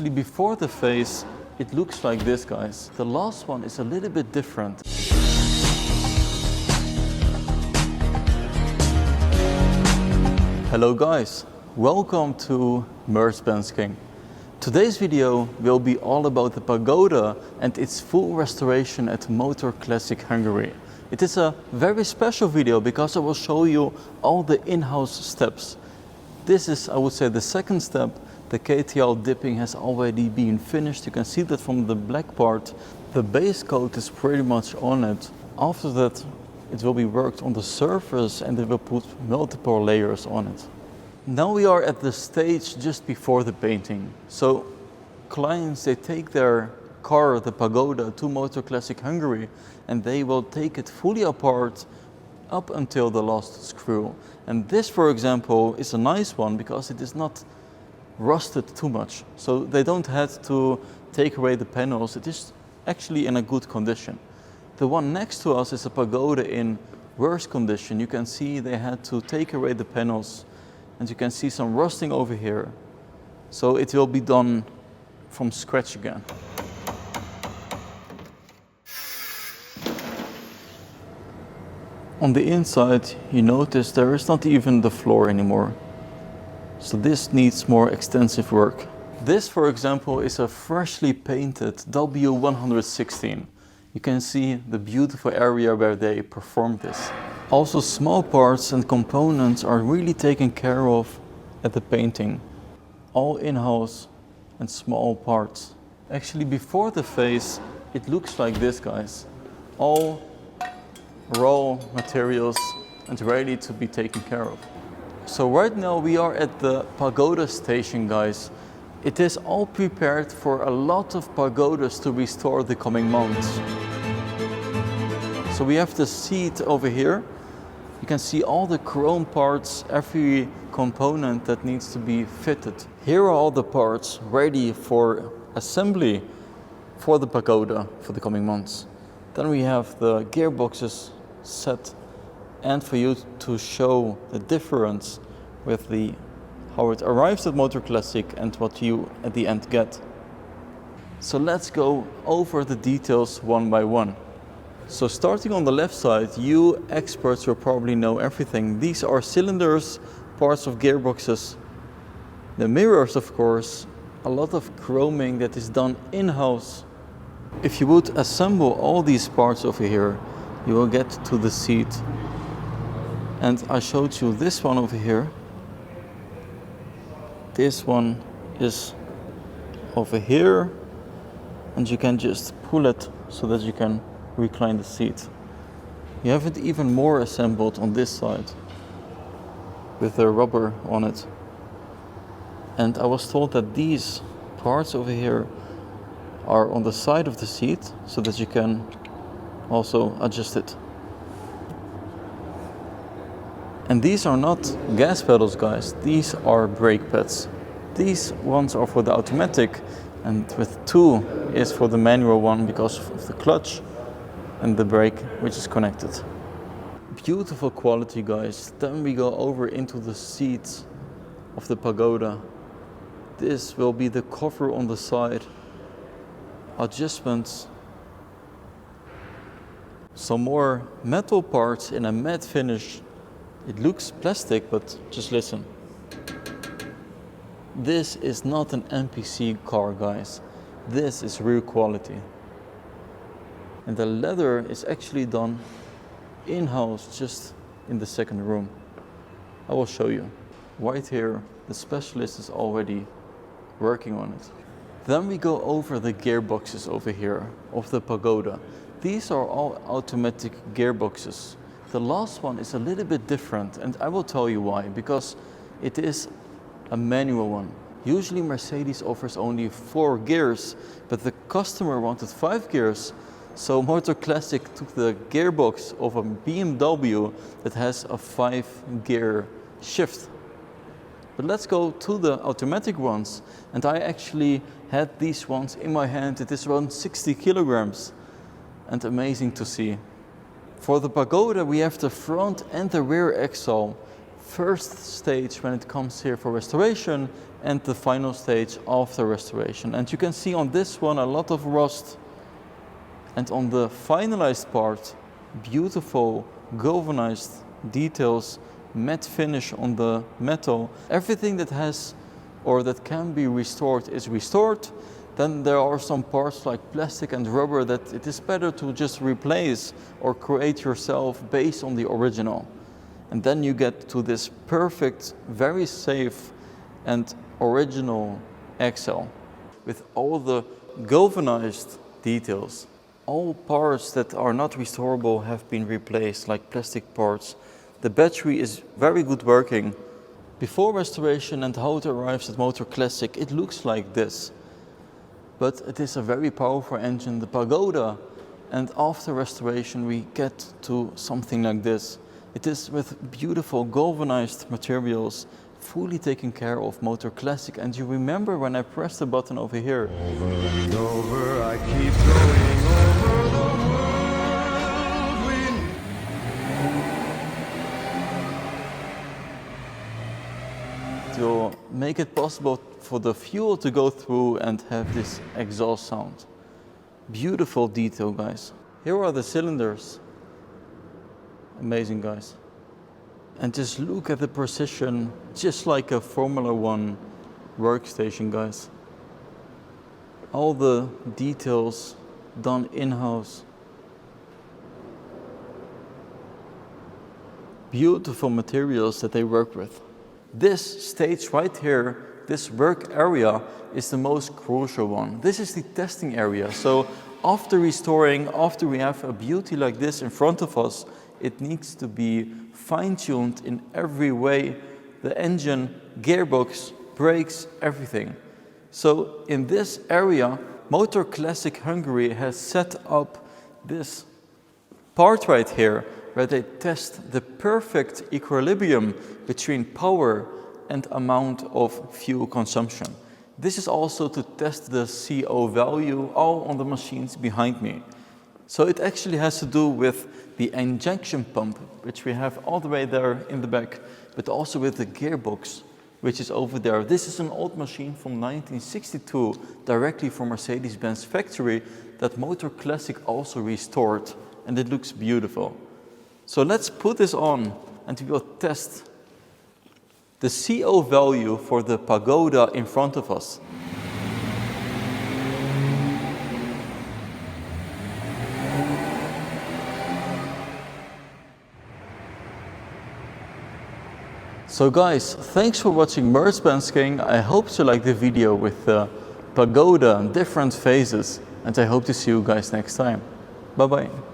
Actually, before the face, it looks like this, guys. The last one is a little bit different. Hello guys, welcome to MercBenzKing. Today's video will be all about the Pagoda and its full restoration at Motor Classic Hungary. It is a very special video because I will show you all the in-house steps. This is, I would say, the second step. The KTL dipping has already been finished. You can see that from the black part. The base coat is pretty much on it. After that, it will be worked on the surface and they will put multiple layers on it. Now we are at the stage just before the painting. So clients, they take their car, the Pagoda, to Motor Classic Hungary and they will take it fully apart up until the last screw. And this, for example, is a nice one because it is not rusted too much. So they don't have to take away the panels. It is actually in a good condition. The one next to us is a Pagoda in worse condition. You can see they had to take away the panels and you can see some rusting over here. So it will be done from scratch again. On the inside, you notice there is not even the floor anymore. So this needs more extensive work. This, for example, is a freshly painted W113. You can see the beautiful area where they performed this. Also, small parts and components are really taken care of at the painting. All in-house and small parts. Actually, before the face, it looks like this, guys. All raw materials and ready to be taken care of. So right now we are at the Pagoda station, guys. It is all prepared for a lot of Pagodas to restore the coming months. So we have the seat over here. You can see all the chrome parts, every component that needs to be fitted. Here are all the parts ready for assembly for the Pagoda for the coming months. Then we have the gearboxes set, and for you to show the difference with how it arrives at Motor Classic and what you at the end get. So let's go over the details one by one. So starting on the left side, you experts will probably know everything. These are cylinders, parts of gearboxes, the mirrors, of course, a lot of chroming that is done in-house. If you would assemble all these parts over here, you will get to the seat. And I showed you this one over here. This one is over here and you can just pull it so that you can recline the seat. You have it even more assembled on this side with the rubber on it. And I was told that these parts over here are on the side of the seat so that you can also adjust it. And these are not gas pedals, guys. These are brake pads. These ones are for the automatic, and with two is for the manual one because of the clutch and the brake which is connected. Beautiful quality, guys. Then we go over into the seats of the Pagoda. This will be the cover on the side. Adjustments. Some more metal parts in a matte finish. It looks plastic, but just listen. This is not an NPC car, guys. This is real quality. And the leather is actually done in-house, just in the second room. I will show you. Right here, the specialist is already working on it. Then we go over the gearboxes over here of the Pagoda. These are all automatic gearboxes. The last one is a little bit different, and I will tell you why. Because it is a manual one. Usually Mercedes offers only 4 gears, but the customer wanted 5 gears. So Motor Classic took the gearbox of a BMW that has a 5-gear shift. But let's go to the automatic ones. And I actually had these ones in my hand. It is around 60 kilograms. And amazing to see. For the Pagoda, we have the front and the rear axle first stage when it comes here for restoration and the final stage after restoration. And you can see on this one a lot of rust, and on the finalized part, beautiful galvanized details, matte finish on the metal. Everything that has or that can be restored is restored. Then there are some parts like plastic and rubber that it is better to just replace or create yourself based on the original. And then you get to this perfect, very safe and original Axile with all the galvanized details. All parts that are not restorable have been replaced, like plastic parts. The battery is very good working. Before restoration and how it arrives at Motor Classic, it looks like this. But it is a very powerful engine, the Pagoda, and after restoration we get to something like this. It is with beautiful galvanized materials, fully taken care of, Motor Classic. And you remember when I pressed the button over here. Over and over I keep going over the world. To make it possible for the fuel to go through and have this exhaust sound. Beautiful detail, guys. Here are the cylinders. Amazing, guys. And just look at the precision, just like a Formula 1 workstation, guys. All the details done in-house. Beautiful materials that they work with. This stage right here, this work area, is the most crucial one. This is the testing area. So after restoring, after we have a beauty like this in front of us, it needs to be fine-tuned in every way. The engine, gearbox, brakes, everything. So in this area, Motor Classic Hungary has set up this part right here where they test the perfect equilibrium between power and amount of fuel consumption. This is also to test the CO value, all on the machines behind me. So it actually has to do with the injection pump, which we have all the way there in the back, but also with the gearbox, which is over there. This is an old machine from 1962, directly from Mercedes-Benz factory, that Motor Classic also restored, and it looks beautiful. So let's put this on and we will test the CO value for the Pagoda in front of us. So guys, thanks for watching MercBenzKing. I hope you liked the video with the Pagoda and different phases, and I hope to see you guys next time. Bye bye.